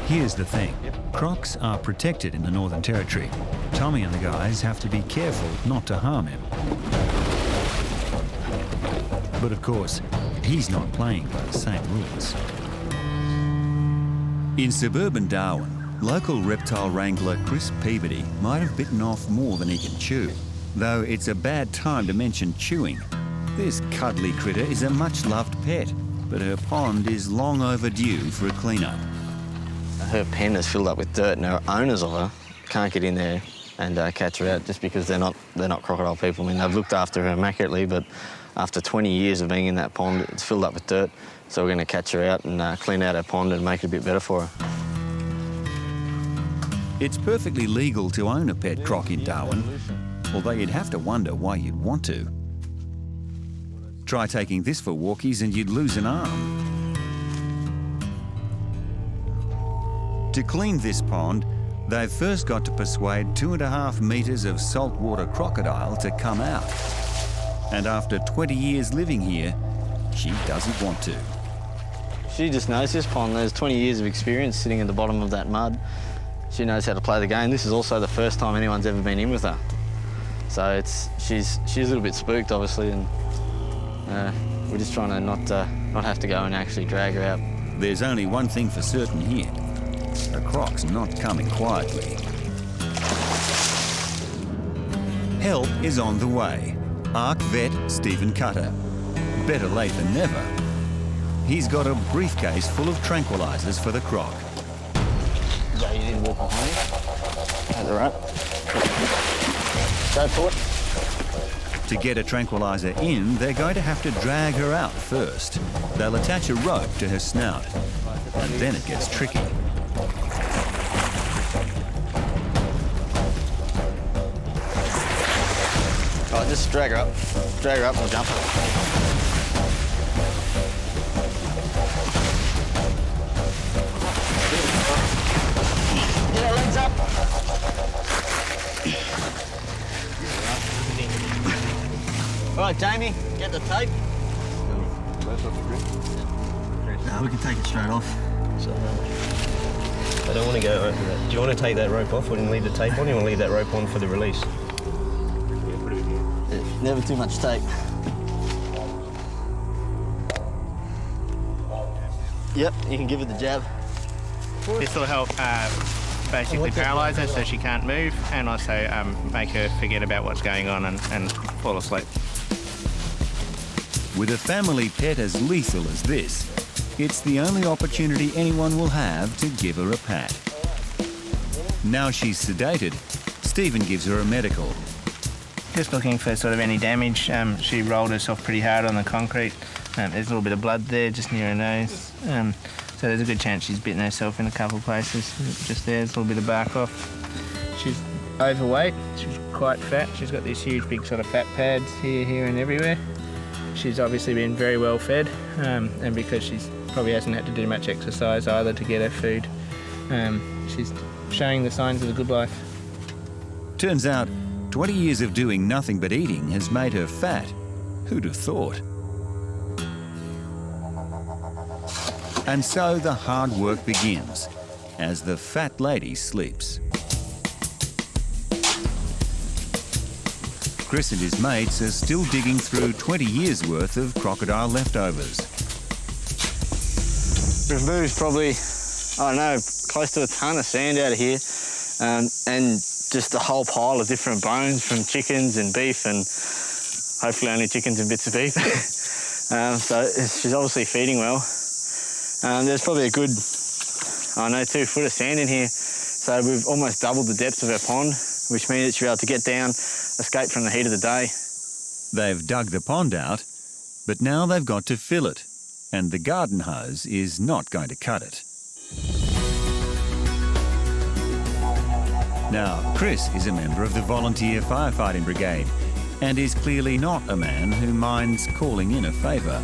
Here's the thing. Crocs are protected in the Northern Territory. Tommy and the guys have to be careful not to harm him. But of course, he's not playing by the same rules. In suburban Darwin, local reptile wrangler Chris Peabody might have bitten off more than he can chew. Though it's a bad time to mention chewing. This cuddly critter is a much-loved pet, but her pond is long overdue for a clean-up. Her pen is filled up with dirt, and her owners of her can't get in there and catch her out just because they're not crocodile people. I mean, they've looked after her immaculately, but after 20 years of being in that pond, it's filled up with dirt. So we're going to catch her out and clean out her pond and make it a bit better for her. It's perfectly legal to own a pet croc in Darwin, although you'd have to wonder why you'd want to. Try taking this for walkies and you'd lose an arm. To clean this pond, they've first got to persuade 2.5 metres of saltwater crocodile to come out. And after 20 years living here, she doesn't want to. She just knows this pond. There's 20 years of experience sitting at the bottom of that mud. She knows how to play the game. This is also the first time anyone's ever been in with her. So she's a little bit spooked, obviously, and we're just trying to not have to go and actually drag her out. There's only one thing for certain here. The croc's not coming quietly. Help is on the way. ARC vet Stephen Cutter. Better late than never. He's got a briefcase full of tranquilizers for the croc. Yeah, you need to walk behind me. That's all right. Go for it. To get a tranquilizer in, they're going to have to drag her out first. They'll attach a rope to her snout, and then it gets tricky. All right, just drag her up. Drag her up and we'll jump. Yeah, legs up. All right, Jamie, get the tape. No, we can take it straight off. I don't want to go over that. Do you want to take that rope off and leave the tape on? Or you want to leave that rope on for the release? Never too much tape. Yep, you can give it the jab. This will help basically paralyse her so she can't move, and also make her forget about what's going on and fall asleep. With a family pet as lethal as this, it's the only opportunity anyone will have to give her a pat. Now she's sedated, Stephen gives her a medical. Just looking for sort of any damage. She rolled herself pretty hard on the concrete. There's a little bit of blood there just near her nose. So there's a good chance she's bitten herself in a couple of places. Just there's a little bit of bark off. She's overweight, she's quite fat. She's got these huge big sort of fat pads here and everywhere. She's obviously been very well fed, and because she's probably hasn't had to do much exercise either to get her food, she's showing the signs of the good life. Turns out, 20 years of doing nothing but eating has made her fat. Who'd have thought? And so the hard work begins, as the fat lady sleeps. Chris and his mates are still digging through 20 years' worth of crocodile leftovers. We've moved probably, I don't know, close to a ton of sand out of here, and just a whole pile of different bones from chickens and beef, and hopefully only chickens and bits of beef. So she's obviously feeding well. There's probably a good, 2 foot of sand in here. So we've almost doubled the depth of our pond, which means that she'll be able to get down, escape from the heat of the day. They've dug the pond out, but now they've got to fill it, and the garden hose is not going to cut it. Now, Chris is a member of the volunteer firefighting brigade and is clearly not a man who minds calling in a favour.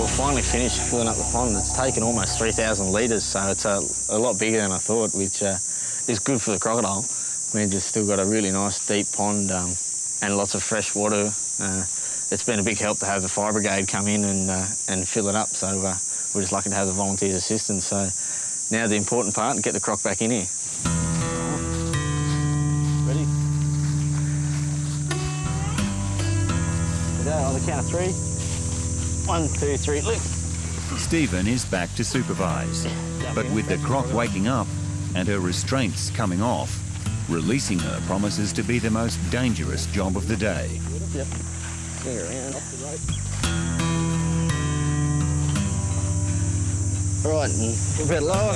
we're finally finished filling up the pond. It's taken almost 3,000 litres, so it's a lot bigger than I thought, which is good for the crocodile. I mean, it's still got a really nice deep pond and lots of fresh water. It's been a big help to have the fire brigade come in and fill it up, so we're just lucky to have the volunteers' assistance. So now the important part, get the croc back in here. Ready? Go on the count of 3. 1, 2, 3, look. Stephen is back to supervise, but with the croc waking up and her restraints coming off, releasing her promises to be the most dangerous job of the day. Yep. Swing around off the rope. All right, and a bit lower.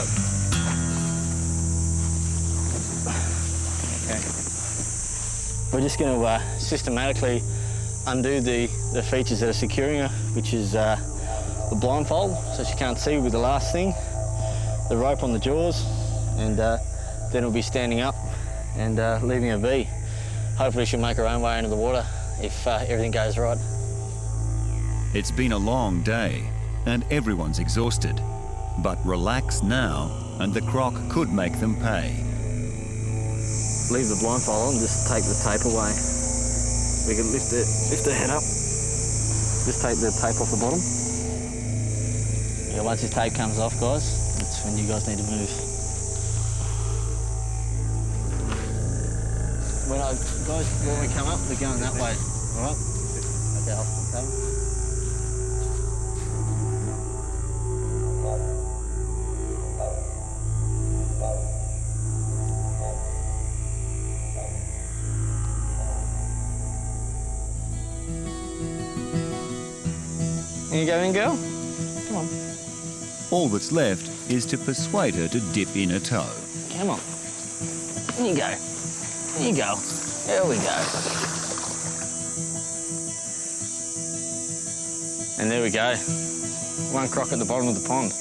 Okay. We're just going to systematically undo the features that are securing her, which is the blindfold, so she can't see with the last thing, the rope on the jaws, and then we'll be standing up and leaving her be. Hopefully she'll make her own way into the water if everything goes right. It's been a long day and everyone's exhausted, but relax now and the croc could make them pay. Leave the blindfold on, just take the tape away. We can lift the head up. Just take the tape off the bottom. Yeah, once this tape comes off, guys, that's when you guys need to move. When we come up, we're going that way. All right? Okay, off the tape. You go in, girl? Come on. All that's left is to persuade her to dip in a toe. Come on. In you go. In you go. There we go. And there we go. One croc at the bottom of the pond.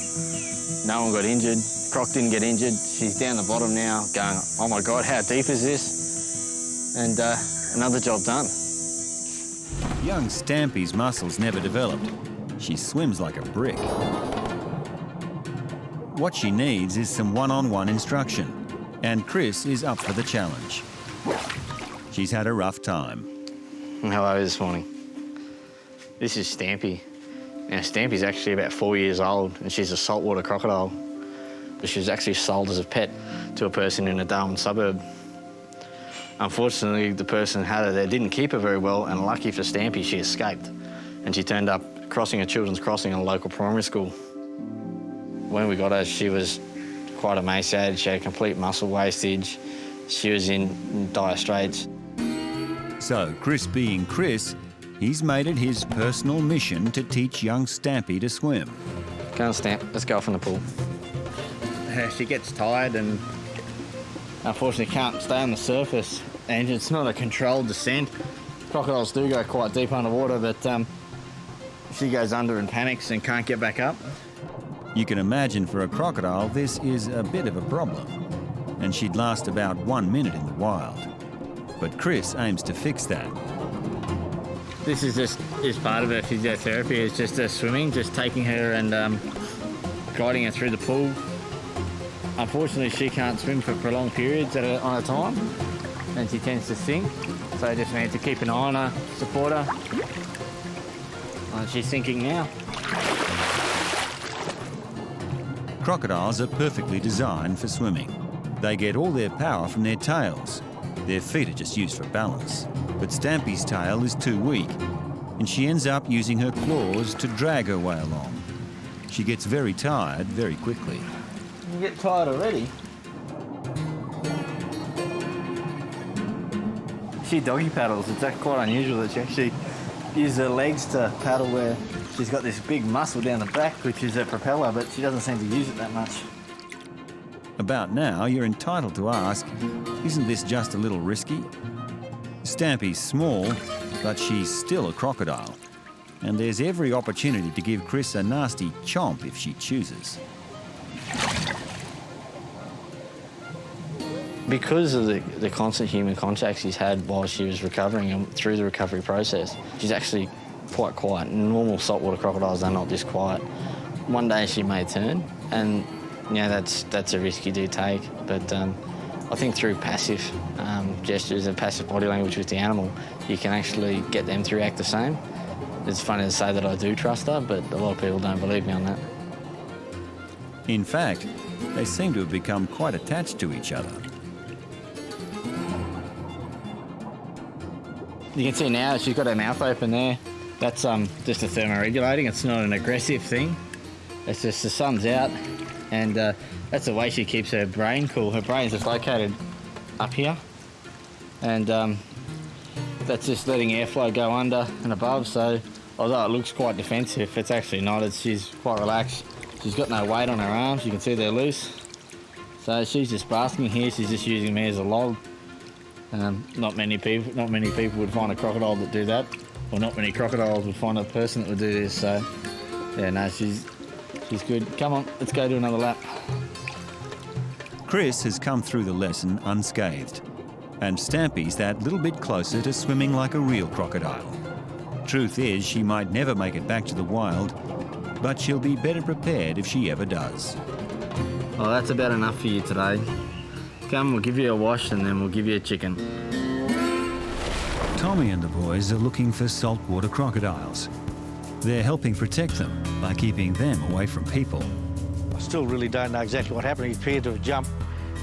No one got injured. Croc didn't get injured. She's down the bottom now going, oh my God, how deep is this? And another job done. Young Stampy's muscles never developed. She swims like a brick. What she needs is some one-on-one instruction, and Chris is up for the challenge. She's had a rough time. How are you this morning? This is Stampy. Now, Stampy's actually about 4 years old, and she's a saltwater crocodile, but she was actually sold as a pet to a person in a Darwin suburb. Unfortunately, the person who had her there didn't keep her very well, and lucky for Stampy, she escaped. And she turned up crossing a children's crossing in a local primary school. When we got her, she was quite emaciated. She had complete muscle wastage. She was in dire straits. So, Chris being Chris, he's made it his personal mission to teach young Stampy to swim. Go on, Stamp. Let's go off in the pool. She gets tired and unfortunately can't stay on the surface, and it's not a controlled descent. Crocodiles do go quite deep underwater, but she goes under and panics and can't get back up. You can imagine for a crocodile this is a bit of a problem, and she'd last about 1 minute in the wild. But Chris aims to fix that. This is part of her physiotherapy. It's just her swimming, just taking her and guiding her through the pool. Unfortunately, she can't swim for prolonged periods on a time, and she tends to sink. So I just need to keep an eye on her, support her. She's sinking now. Crocodiles are perfectly designed for swimming. They get all their power from their tails. Their feet are just used for balance. But Stampy's tail is too weak, and she ends up using her claws to drag her way along. She gets very tired very quickly. You get tired already? She doggy paddles. It's actually quite unusual that she actually uses her legs to paddle, where she's got this big muscle down the back, which is her propeller, but she doesn't seem to use it that much. About now, you're entitled to ask, isn't this just a little risky? Stampy's small, but she's still a crocodile. And there's every opportunity to give Chris a nasty chomp if she chooses. Because of the constant human contact she's had while she was recovering and through the recovery process, she's actually quite quiet. Normal saltwater crocodiles are not this quiet. One day she may turn, and that's a risk you do take. But I think through passive gestures and passive body language with the animal, you can actually get them to react the same. It's funny to say that I do trust her, but a lot of people don't believe me on that. In fact, they seem to have become quite attached to each other. You can see now she's got her mouth open there. That's just a thermoregulating. It's not an aggressive thing. It's just the sun's out, and that's the way she keeps her brain cool. Her brain's just located up here, and that's just letting airflow go under and above. So although it looks quite defensive, it's actually not. She's quite relaxed. She's got no weight on her arms. You can see they're loose. So she's just basking here. She's just using me as a log. Not many people would find a crocodile that do that, or not many crocodiles would find a person that would do this. So yeah, no, she's good. Come on, let's go do another lap. Chris has come through the lesson unscathed, and Stampy's that little bit closer to swimming like a real crocodile. Truth is, she might never make it back to the wild, but she'll be better prepared if she ever does. Well, that's about enough for you today. Come, we'll give you a wash and then we'll give you a chicken. Tommy and the boys are looking for saltwater crocodiles. They're helping protect them by keeping them away from people. I still really don't know exactly what happened. He appeared to have jumped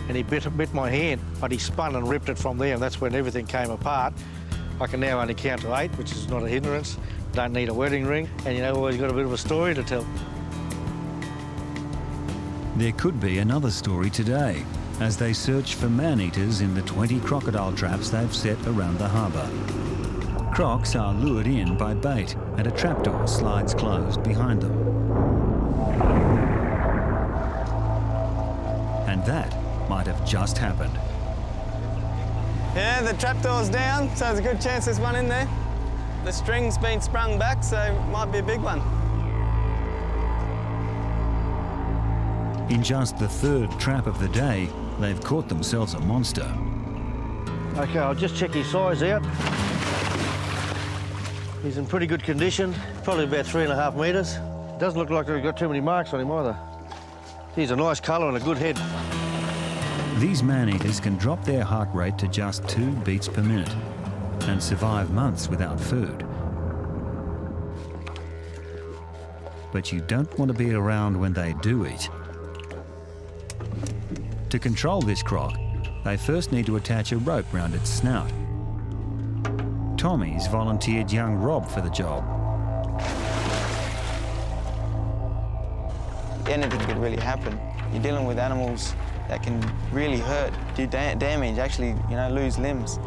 and he bit my hand, but he spun and ripped it from there, and that's when everything came apart. I can now only count to 8, which is not a hindrance. Don't need a wedding ring, and always got a bit of a story to tell. There could be another story today as they search for man-eaters in the 20 crocodile traps they've set around the harbour. Crocs are lured in by bait and a trapdoor slides closed behind them. And that might have just happened. Yeah, the trapdoor's down, so there's a good chance there's one in there. The string's been sprung back, so it might be a big one. In just the third trap of the day, they've caught themselves a monster. Okay, I'll just check his size out. He's in pretty good condition, probably about 3.5 metres. Doesn't look like he's got too many marks on him either. He's a nice colour and a good head. These man-eaters can drop their heart rate to just 2 beats per minute and survive months without food. But you don't want to be around when they do eat. To control this croc, they first need to attach a rope round its snout. Tommy's volunteered young Rob for the job. Anything could really happen. You're dealing with animals that can really hurt, do damage, actually, lose limbs.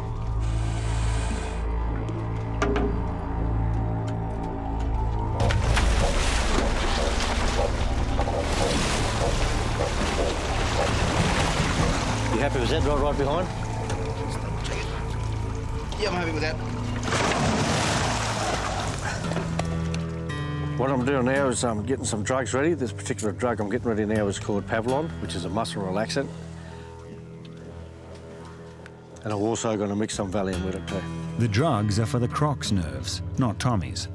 You happy with that right behind? Yeah, I'm happy with that. What I'm doing now is I'm getting some drugs ready. This particular drug I'm getting ready now is called Pavlon, which is a muscle relaxant. And I'm also going to mix some Valium with it too. The drugs are for the croc's nerves, not Tommy's.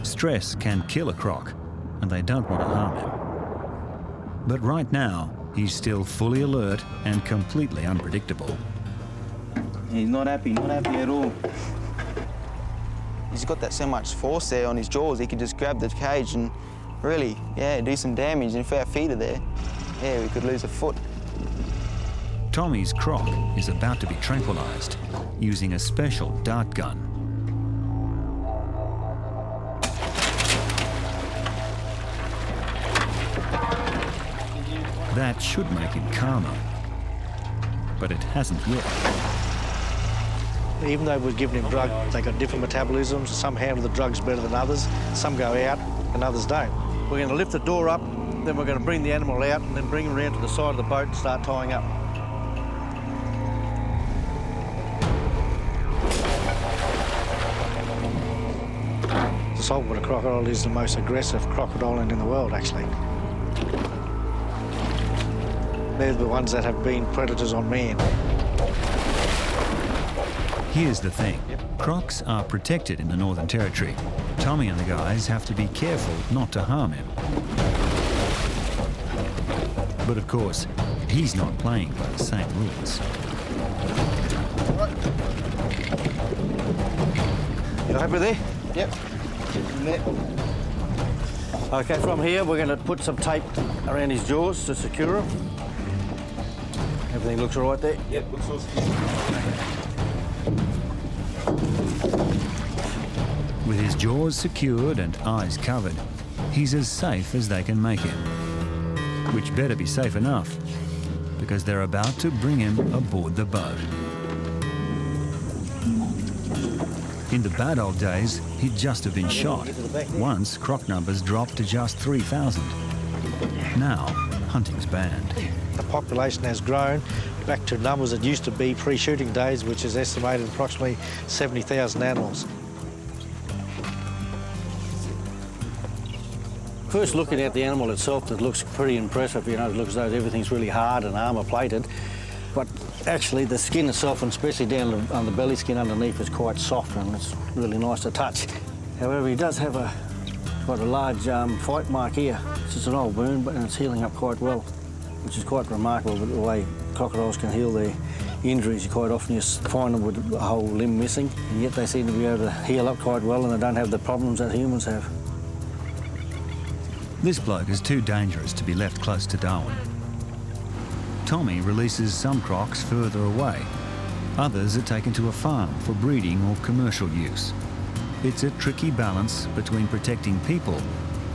Stress can kill a croc, and they don't want to harm him. But right now, he's still fully alert and completely unpredictable. He's not happy at all. He's got that so much force there on his jaws, he could just grab the cage and really, do some damage. And if our feet are there, we could lose a foot. Tommy's croc is about to be tranquilized using a special dart gun. That should make him calmer, but it hasn't yet. Even though we've given him drug, they got different metabolisms. Some handle the drugs better than others. Some go out and others don't. We're going to lift the door up, then we're going to bring the animal out and then bring him around to the side of the boat and start tying up. The saltwater crocodile is the most aggressive crocodile in the world, actually. They're the ones that have been predators on man. Here's the thing. Crocs are protected in the Northern Territory. Tommy and the guys have to be careful not to harm him. But of course, he's not playing by the same rules. You happy there? Yep. Okay, from here we're going to put some tape around his jaws to secure him. Everything looks all right there? Yep, looks awesome. With his jaws secured and eyes covered, he's as safe as they can make him. Which better be safe enough, because they're about to bring him aboard the boat. In the bad old days, he'd just have been shot. Once, croc numbers dropped to just 3,000. Now, hunting's banned. The population has grown back to numbers that used to be pre-shooting days, which is estimated approximately 70,000 animals. First looking at the animal itself, it looks pretty impressive. You know, it looks as though everything's really hard and armour-plated. But actually, the skin itself, and especially down on the belly skin underneath, is quite soft and it's really nice to touch. However, he does have quite a large fight mark here. It's just an old wound, but it's healing up quite well, which is quite remarkable the way crocodiles can heal their injuries. You quite often just find them with a whole limb missing, and yet they seem to be able to heal up quite well and they don't have the problems that humans have. This bloke is too dangerous to be left close to Darwin. Tommy releases some crocs further away. Others are taken to a farm for breeding or commercial use. It's a tricky balance between protecting people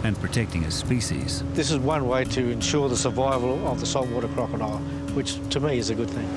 and protecting a species. This is one way to ensure the survival of the saltwater crocodile, which to me is a good thing.